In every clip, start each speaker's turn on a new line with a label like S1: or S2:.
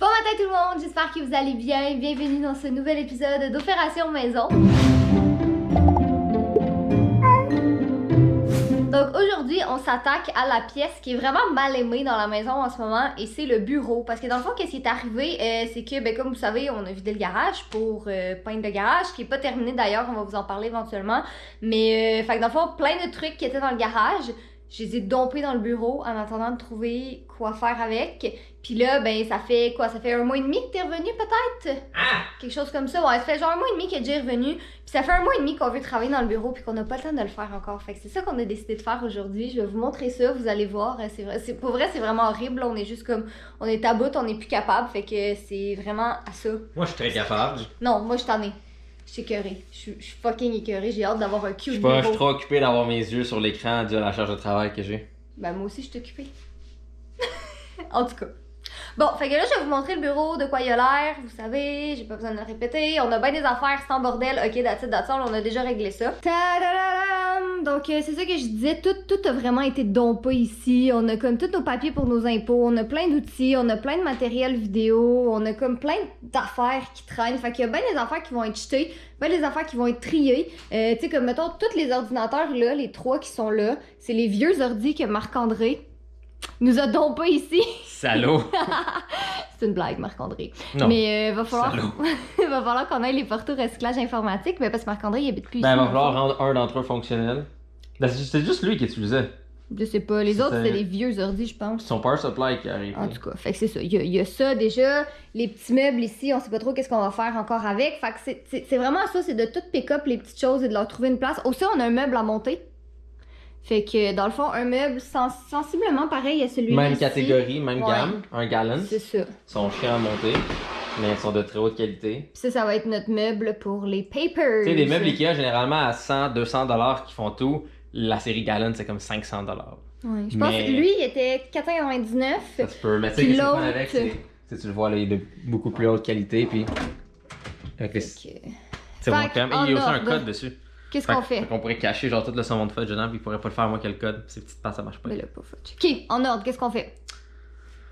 S1: Bon matin tout le monde, j'espère que vous allez bien. Bienvenue dans ce nouvel épisode d'Opération Maison. Donc aujourd'hui, on s'attaque à la pièce qui est vraiment mal aimée dans la maison en ce moment et c'est le bureau. Parce que dans le fond, qu'est-ce qui est arrivé, c'est que, comme vous savez, on a vidé le garage pour peindre le garage, qui est pas terminé d'ailleurs, on va vous en parler éventuellement. Mais, fait que dans le fond, plein de trucs qui étaient dans le garage, je les ai dompés dans le bureau en attendant de trouver quoi faire avec. Puis là, ben, ça fait quoi? Ça fait 1 mois et demi que t'es revenu peut-être?
S2: Ah!
S1: Quelque chose comme ça. Ouais, ça fait genre 1 mois et demi qu'il est déjà revenu. Puis ça fait 1 mois et demi qu'on veut travailler dans le bureau puis qu'on n'a pas le temps de le faire encore. Fait que c'est ça qu'on a décidé de faire aujourd'hui. Je vais vous montrer ça, vous allez voir. C'est vrai, pour vrai, c'est vraiment horrible. Là, on est juste comme, on est à bout, on n'est plus capable. Fait que c'est vraiment à ça.
S2: Moi, je suis très capable.
S1: Non, moi je t'en ai. Je suis écœurée. Je suis fucking écœurée. J'ai hâte d'avoir un cute
S2: Je
S1: bureau.
S2: suis trop occupé d'avoir mes yeux sur l'écran dû à la charge de travail que j'ai.
S1: Ben moi aussi je suis occupée. En tout cas. Bon, fait que là je vais vous montrer le bureau, de quoi il a l'air, vous savez, j'ai pas besoin de le répéter. On a bien des affaires, c'est en bordel, ok, that's all, on a déjà réglé ça. Ta-da-da-dam! Donc c'est ça que je disais, tout a vraiment été dompé ici. On a comme tous nos papiers pour nos impôts, on a plein d'outils, on a plein de matériel vidéo, on a comme plein d'affaires qui traînent. Fait qu'il y a bien des affaires qui vont être jetées, bien des affaires qui vont être triées. Tu sais, comme mettons, tous les ordinateurs là, les 3 qui sont là, c'est les vieux ordis que Marc-André nous a dompé ici.
S2: Salaud!
S1: C'est une blague, Marc-André.
S2: Non.
S1: Mais va falloir
S2: Salaud.
S1: va falloir qu'on aille les porter au recyclage informatique, mais parce que Marc-André il habite plus
S2: Ben,
S1: ici.
S2: il va falloir rendre un d'entre eux fonctionnel. Ben, c'est juste lui qui utilisait.
S1: Je sais pas, les autres
S2: C'était-
S1: c'était des vieux ordis, je pense.
S2: Son power supply qui arrive.
S1: En tout cas, fait que c'est ça. Il y a ça déjà. Les petits meubles ici, on sait pas trop qu'est-ce qu'on va faire encore avec. Fait que c'est vraiment ça, c'est de tout pick up les petites choses et de leur trouver une place. Aussi, on a un meuble à monter. Fait que dans le fond, un meuble sensiblement pareil à celui-là.
S2: Même
S1: ici.
S2: catégorie, même
S1: Ouais.
S2: gamme, un gallon.
S1: C'est ça.
S2: Ils sont chiants à monter, mais ils sont de très haute qualité.
S1: Puis ça va être notre meuble pour les papers.
S2: Tu sais, les meubles Ikea, généralement à 100-200$ qui font tout, la série Gallon, c'est comme 500$.
S1: Ouais, je pense
S2: Mais-
S1: que lui, il était 4,99.
S2: Ça se peut, mais tu sais,
S1: Puis
S2: qu'est-ce qu'on
S1: l'autre-
S2: a avec, tu le vois, là, il est de beaucoup plus haute qualité, puis avec les...
S1: Fait que-
S2: C'est bon
S1: Fait
S2: quand même.
S1: en
S2: Et il y a aussi un
S1: ordre.
S2: code dessus.
S1: Qu'est-ce qu'on fait?
S2: On pourrait cacher genre tout le son de fudge dedans, puis il pourrait pas le faire moi quel code. Ces petites passes ça marche pas.
S1: Ben là, pas fudge. Ok, en ordre, qu'est-ce qu'on fait?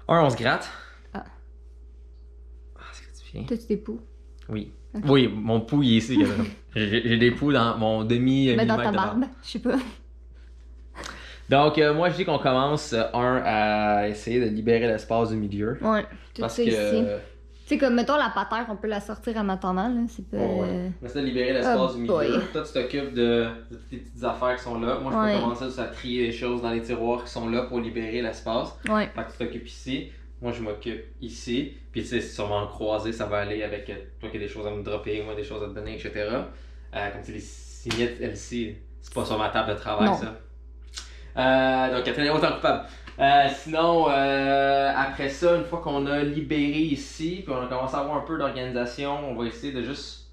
S2: On se gratte.
S1: Ah.
S2: Ah, c'est gratifié.
S1: T'as-tu des poux?
S2: Oui.
S1: Ok.
S2: Oui, mon pouls il est ici. J'ai des poux dans mon demi
S1: Ben dans
S2: millimètre
S1: ta
S2: de
S1: barbe, je sais pas.
S2: Donc moi je dis qu'on commence à essayer de libérer l'espace du milieu.
S1: Ouais, tout
S2: Parce
S1: ça
S2: que.
S1: ici. Tu sais, comme mettons la patère, on peut la sortir en attendant, là. C'est pas.
S2: Ouais. On essaie de libérer l'espace
S1: Oh
S2: du milieu.
S1: boy.
S2: Toi, tu t'occupes de toutes tes petites affaires qui sont là. Moi, je
S1: Ouais.
S2: peux commencer juste à trier les choses dans les tiroirs qui sont là pour libérer l'espace.
S1: Ouais.
S2: Fait que tu t'occupes ici. Moi, je m'occupe ici. Puis, tu sais, sûrement croisé, ça va aller avec toi qui as des choses à me dropper, moi des choses à te donner, etc. Comme tu sais, les signettes LC, c'est pas sur ma table de travail,
S1: Non.
S2: ça. Donc, Catherine est autant coupable. Sinon, après ça, une fois qu'on a libéré ici, puis on a commencé à avoir un peu d'organisation, on va essayer de juste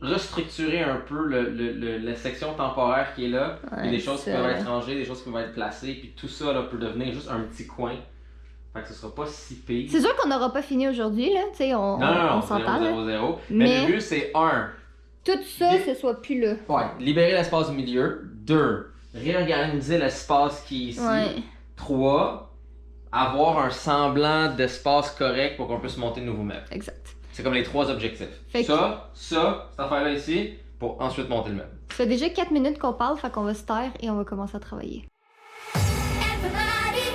S2: restructurer un peu la section temporaire qui est là. Il y a des choses qui
S1: ça.
S2: peuvent être rangées, des choses qui peuvent être placées, puis tout ça là, peut devenir juste un petit coin. Fait que ce sera pas si pire.
S1: C'est sûr qu'on n'aura pas fini aujourd'hui, là. Tu sais, on
S2: Non,
S1: s'entend, là.
S2: 0.
S1: Mais-
S2: Mais le but, c'est 1.
S1: Tout ça,
S2: Des-
S1: ce soit plus là.
S2: Ouais, libérer l'espace du milieu. 2. Réorganiser l'espace qui est ici.
S1: Ouais.
S2: 3. Avoir un semblant d'espace correct pour qu'on puisse monter de nouveaux meubles.
S1: Exact.
S2: C'est comme les 3 objectifs.
S1: Fait que-
S2: Ça, cette affaire-là ici, pour ensuite monter le meuble.
S1: Ça fait déjà 4 minutes qu'on parle, fait qu'on va se taire et on va commencer à travailler.
S3: Everybody,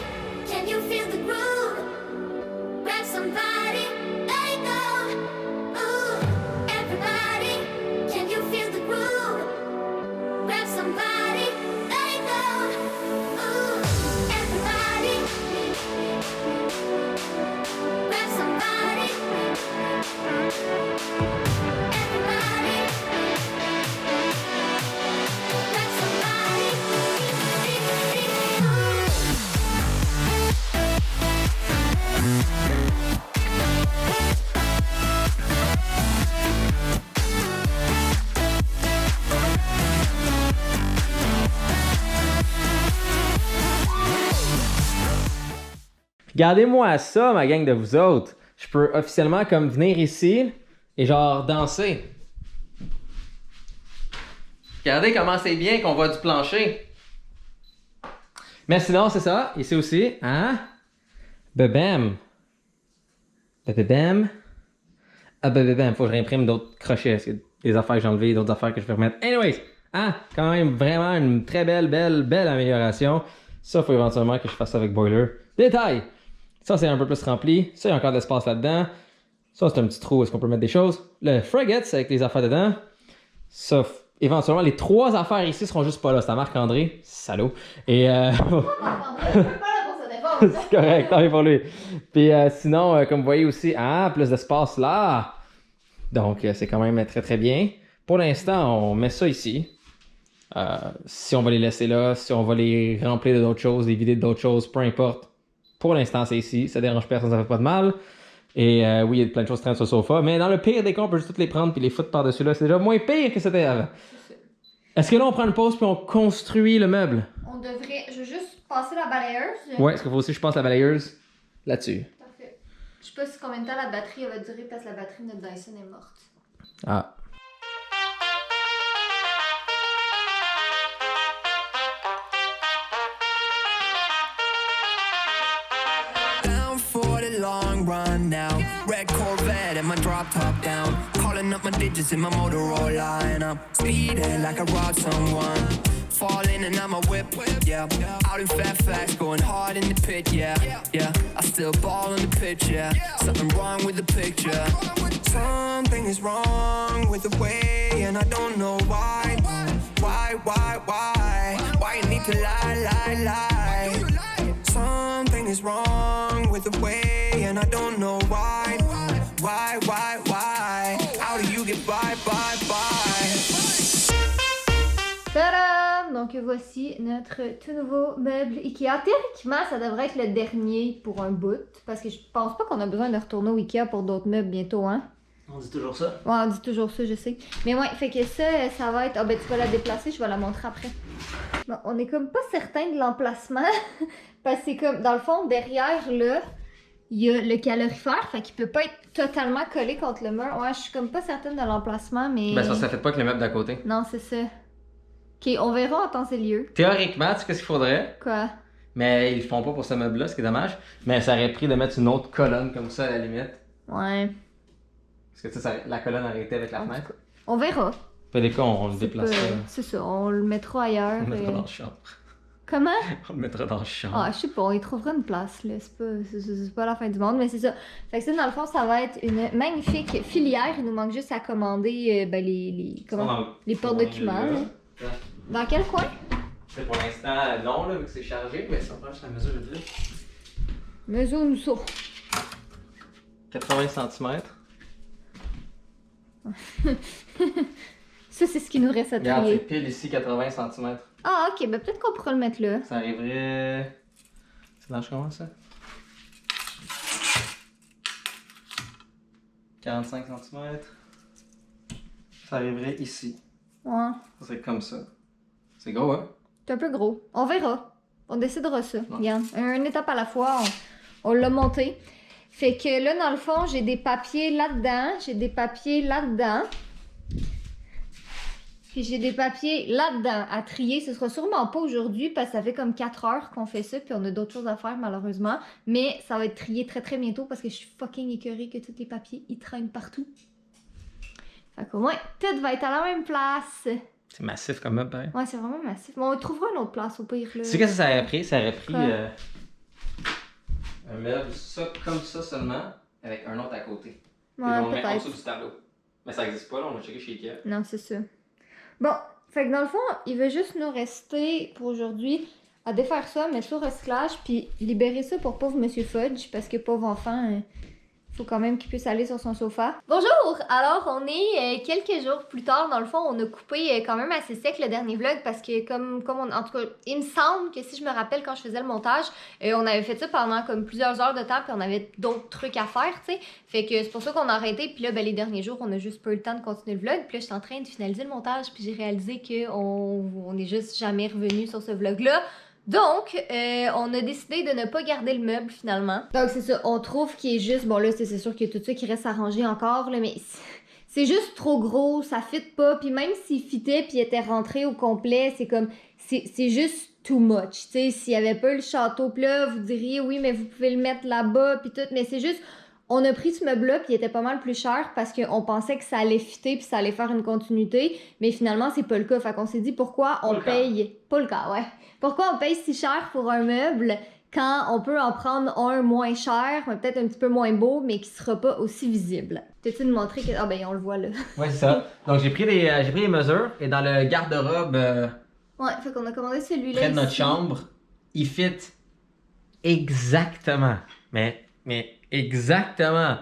S3: can you feel the groove? Grab somebody, let it go. Ooh, everybody, can you feel the groove? Grab somebody, let it go. Ooh, everybody, grab somebody. Everybody, grab somebody.
S2: Regardez-moi ça, ma gang de vous autres. Je peux officiellement comme venir ici et genre danser. Regardez comment c'est bien qu'on voit du plancher. Mais sinon, c'est ça. Ici aussi. Hein? Bebam. Bam. Ah, bam. Faut que je réimprime d'autres crochets. Parce que des affaires que j'ai enlevées, d'autres affaires que je vais remettre. Anyways. Ah, quand même, vraiment une très belle amélioration. Ça, faut éventuellement que je fasse ça avec Boiler. Détail! Ça, c'est un peu plus rempli. Ça, il y a encore de l'espace là-dedans. Ça, c'est un petit trou où est-ce qu'on peut mettre des choses. Le Frigate, c'est avec les affaires dedans. Ça, éventuellement, les 3 affaires ici seront juste pas là. C'est à Marc-André. Salaud. Et c'est correct, tant mieux pour lui. Puis sinon, comme vous voyez aussi, plus d'espace là. Donc, c'est quand même très très bien. Pour l'instant, on met ça ici. Si on va les laisser là, si on va les remplir d'autres choses, les vider d'autres choses, peu importe. Pour l'instant, c'est ici. Ça dérange personne, ça fait pas de mal. Et oui, il y a plein de choses qui traînent sur le sofa. Mais dans le pire des cas, on peut juste toutes les prendre puis les foutre par-dessus là. C'est déjà moins pire que c'était avant. Est-ce que là, on prend une pause puis on construit le meuble?
S1: On devrait. Je veux juste passer la balayeuse.
S2: Ouais, est-ce qu'il faut aussi que je passe la balayeuse là-dessus?
S1: Parfait. Je sais pas si combien de temps la batterie va durer parce que la batterie de notre Dyson est morte.
S2: Ah.
S4: Down for the long run now. Red Corvette and my drop top down. Calling up my digits in my Motorola and I'm speeding like I robbed someone. Falling and I'm a whip, yeah. Out in Fairfax, going hard in the pit, yeah. I still ball on the pitch, yeah. Something wrong with the picture. Something is wrong with the way, and I don't know why. Why you need to lie? Something is wrong with the way, and I don't know why. How do you get by?
S1: Tadam! Donc voici notre tout nouveau meuble Ikea. Théoriquement, ça devrait être le dernier pour un bout, parce que je pense pas qu'on a besoin de retourner au Ikea pour d'autres meubles bientôt, hein?
S2: On dit toujours ça?
S1: Ouais, on dit toujours ça, je sais. Mais ouais, fait que ça va être... Ah ben tu vas la déplacer, je vais la montrer après. Bon, on est comme pas certain de l'emplacement, parce que c'est comme, dans le fond, derrière là, il y a le calorifère, fait qu'il peut pas être totalement collé contre le mur. Ouais, je suis comme pas certaine de l'emplacement, mais...
S2: Ben ça fait pas que le meuble d'à côté.
S1: Non, c'est ça. Ok, on verra en temps et lieu.
S2: Théoriquement, tu sais ce qu'il faudrait?
S1: Quoi?
S2: Mais ils le font pas pour ce meuble-là, ce qui est dommage. Mais ça aurait pris de mettre une autre colonne comme ça à la limite.
S1: Ouais.
S2: Parce que tu sais, la colonne aurait été avec la fenêtre.
S1: On verra.
S2: Puis des cas, on le
S1: C'est
S2: déplacera.
S1: pas- C'est ça, on le mettra ailleurs.
S2: On le mettra dans la chambre.
S1: Comment?
S2: On le mettra dans la chambre.
S1: Ah, je sais pas, on y trouvera une place, là. C'est pas la fin du monde, mais c'est ça. Fait que ça, dans le fond, ça va être une magnifique filière. Il nous manque juste à commander les porte-documents. Là. Dans quel coin?
S2: C'est pour l'instant non, là, vu que c'est chargé, mais ça prend juste la mesure de vite.
S1: Mesure-nous ça.
S2: 80 cm.
S1: Ça, c'est ce qui nous reste à
S2: Regarde, c'est
S1: trier.
S2: pile ici 80 cm.
S1: Ah, ok, ben peut-être qu'on pourra le mettre là.
S2: Ça arriverait. C'est large comment ça? 45 cm. Ça arriverait ici.
S1: Ouais.
S2: Ça serait comme ça. C'est gros, hein?
S1: C'est un peu gros. On verra. On décidera ça. Regarde, une étape à la fois, on l'a monté. Fait que là, dans le fond, j'ai des papiers là-dedans. J'ai des papiers là-dedans. Puis j'ai des papiers là-dedans à trier. Ce sera sûrement pas aujourd'hui parce que ça fait comme 4 heures qu'on fait ça. Puis on a d'autres choses à faire malheureusement. Mais ça va être trié très très bientôt parce que je suis fucking écœurée que tous les papiers, ils traînent partout. Fait qu'au moins, tout va être à la même place.
S2: C'est massif comme meuble, pareil.
S1: Ouais, c'est vraiment massif. Bon, on trouvera une autre place au pire. Là.
S2: Tu sais qu'est-ce que ça aurait pris? Ça aurait pris
S1: Ouais.
S2: un meuble ça comme ça seulement, avec un autre à côté. Puis
S1: Ouais,
S2: on le met en
S1: peut-être.
S2: dessous du tableau. Mais ça existe pas, là, on va checker chez Ikea.
S1: Non, c'est ça. Bon, fait que dans le fond, il va juste nous rester pour aujourd'hui à défaire ça, mettre ça au recyclage, puis libérer ça pour pauvre Monsieur Fudge, parce que pauvre enfant, faut quand même qu'il puisse aller sur son sofa. Bonjour! Alors, on est quelques jours plus tard. Dans le fond, on a coupé quand même assez sec le dernier vlog parce que comme on... En tout cas, il me semble que si je me rappelle quand je faisais le montage, on avait fait ça pendant comme plusieurs heures de temps puis on avait d'autres trucs à faire, tu sais. Fait que c'est pour ça qu'on a arrêté. Puis là, ben, les derniers jours, on a juste pas eu le temps de continuer le vlog. Puis là, j'étais en train de finaliser le montage puis j'ai réalisé qu'on est juste jamais revenu sur ce vlog-là. Donc, on a décidé de ne pas garder le meuble finalement. Donc c'est ça, on trouve qu'il est juste... Bon là, c'est sûr qu'il y a tout ça qui reste à ranger encore, là, mais c'est juste trop gros, ça fit pas. Puis même s'il fitait puis il était rentré au complet, c'est comme... C'est juste too much. Tu sais, s'il y avait pas eu le château, puis là, vous diriez, oui, mais vous pouvez le mettre là-bas, puis tout. Mais c'est juste... On a pris ce meuble-là, puis il était pas mal plus cher parce qu'on pensait que ça allait fitter puis ça allait faire une continuité, mais finalement, c'est pas le cas. Fait qu'on s'est dit pourquoi on paye... Pas le cas, ouais. Pourquoi on paye si cher pour un meuble quand on peut en prendre un moins cher, mais peut-être un petit peu moins beau, mais qui sera pas aussi visible. T'as-tu nous montrer que... Ah ben, on le voit là.
S2: Ouais, c'est ça. Donc, j'ai pris les mesures et dans le garde-robe
S1: Ouais, fait qu'on a commandé celui-là
S2: près de notre
S1: ici.
S2: chambre, il fit exactement, mais exactement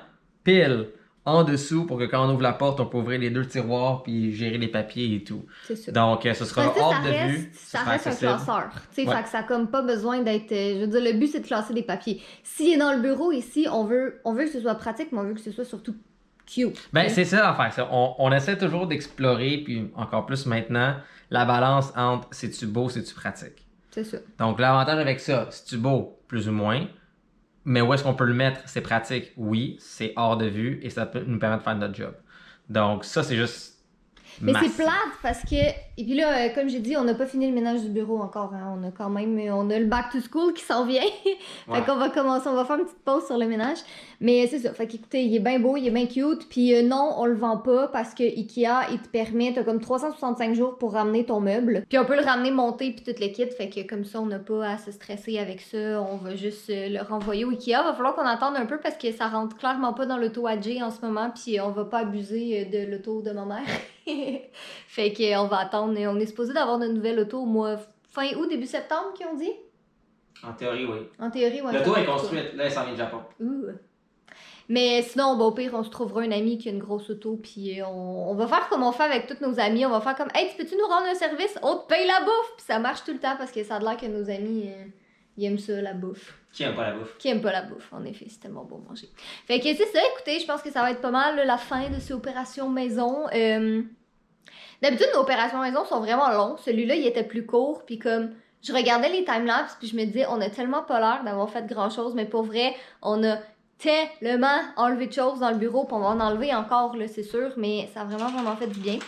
S2: pile en dessous pour que quand on ouvre la porte, on peut ouvrir les 2 tiroirs puis gérer les papiers et tout.
S1: C'est ça.
S2: Donc, ce sera
S1: Parce que
S2: hors de vue.
S1: Ça
S2: sera
S1: reste un
S2: accessible.
S1: classeur. Tu sais,
S2: Ouais.
S1: fait que ça a comme pas besoin d'être. Je veux dire, le but c'est de classer des papiers. S'il est dans le bureau ici, on veut que ce soit pratique, mais on veut que ce soit surtout cute.
S2: Ben, c'est ça l'affaire. Ça. On essaie toujours d'explorer, puis encore plus maintenant, la balance entre c'est-tu beau, c'est-tu pratique.
S1: C'est ça.
S2: Donc, l'avantage avec ça, c'est-tu beau, plus ou moins. Mais où est-ce qu'on peut le mettre? C'est pratique, oui. C'est hors de vue et ça peut nous permettre de faire notre job. Donc, ça, c'est juste.
S1: Mais
S2: massif.
S1: c'est plate parce que. Et puis là, comme j'ai dit, on n'a pas fini le ménage du bureau encore. Hein. On a quand même. On a le back to school qui s'en vient.
S2: Ouais.
S1: Fait qu'on va commencer. On va faire une petite pause sur le ménage. Mais c'est ça. Fait qu'écoutez, il est bien beau, il est bien cute. Puis non, on le vend pas parce que Ikea, il te permet. T'as comme 365 jours pour ramener ton meuble. Puis on peut le ramener monté puis tout le kit. Fait que comme ça, on n'a pas à se stresser avec ça. On va juste le renvoyer au Ikea. Va falloir qu'on attende un peu parce que ça rentre clairement pas dans l'auto à Jay en ce moment. Puis on va pas abuser de l'auto de ma mère. Fait qu'on va attendre. On est supposé d'avoir de nouvelles autos au mois fin août, début septembre, qu'ils ont dit.
S2: En théorie, oui.
S1: En théorie, ouais.
S2: L'auto
S1: ça
S2: est
S1: va être
S2: construite. Là, elle s'en vient du Japon.
S1: ça. Ouh. Mais sinon, bon, au pire, on se trouvera un ami qui a une grosse auto, puis on va faire comme on fait avec tous nos amis. On va faire comme, hey, tu peux-tu nous rendre un service? On te paye la bouffe! Puis ça marche tout le temps parce que ça a l'air que nos amis, ils aiment ça, la bouffe.
S2: Qui aime pas la bouffe?
S1: Qui aime pas la bouffe, en effet, c'est tellement bon manger. Fait que c'est ça, écoutez, je pense que ça va être pas mal là, la fin de ces opérations maison. D'habitude, nos opérations maison sont vraiment longues. Celui-là, il était plus court, puis comme je regardais les timelapses, puis je me disais, on a tellement pas l'air d'avoir fait grand-chose, mais pour vrai, on a tellement enlevé de choses dans le bureau, puis on va en enlever encore, là, c'est sûr, mais ça a vraiment fait du bien.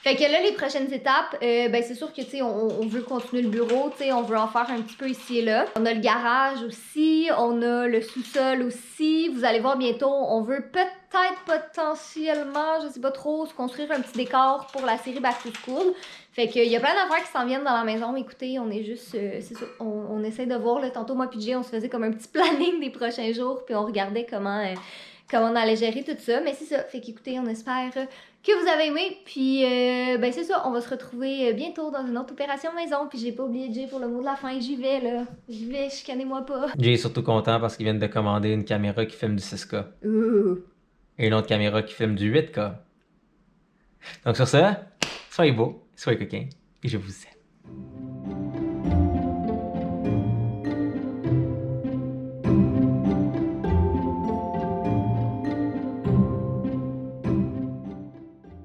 S1: Fait que là, les prochaines étapes, ben c'est sûr que, tu sais, on veut continuer le bureau, tu sais, on veut en faire un petit peu ici et là. On a le garage aussi, on a le sous-sol aussi. Vous allez voir bientôt, on veut peut-être potentiellement, je sais pas trop, se construire un petit décor pour la série Back to School. Fait qu'il y a plein d'affaires qui s'en viennent dans la maison. Écoutez, on est juste, c'est ça, on essaie de voir, là, tantôt moi puis Jay, on se faisait comme un petit planning des prochains jours, puis on regardait comment on allait gérer tout ça. Mais c'est ça, fait qu'écoutez, on espère que vous avez aimé, puis ben c'est ça, on va se retrouver bientôt dans une autre opération maison, puis j'ai pas oublié Jay pour le mot de la fin, j'y vais, chicanez-moi pas.
S2: Jay est surtout content parce qu'ils viennent de commander une caméra qui filme du 6K
S1: Ouh.
S2: et une autre caméra qui filme du 8K. Donc sur ça, soyez beaux, soyez coquins et je vous aime.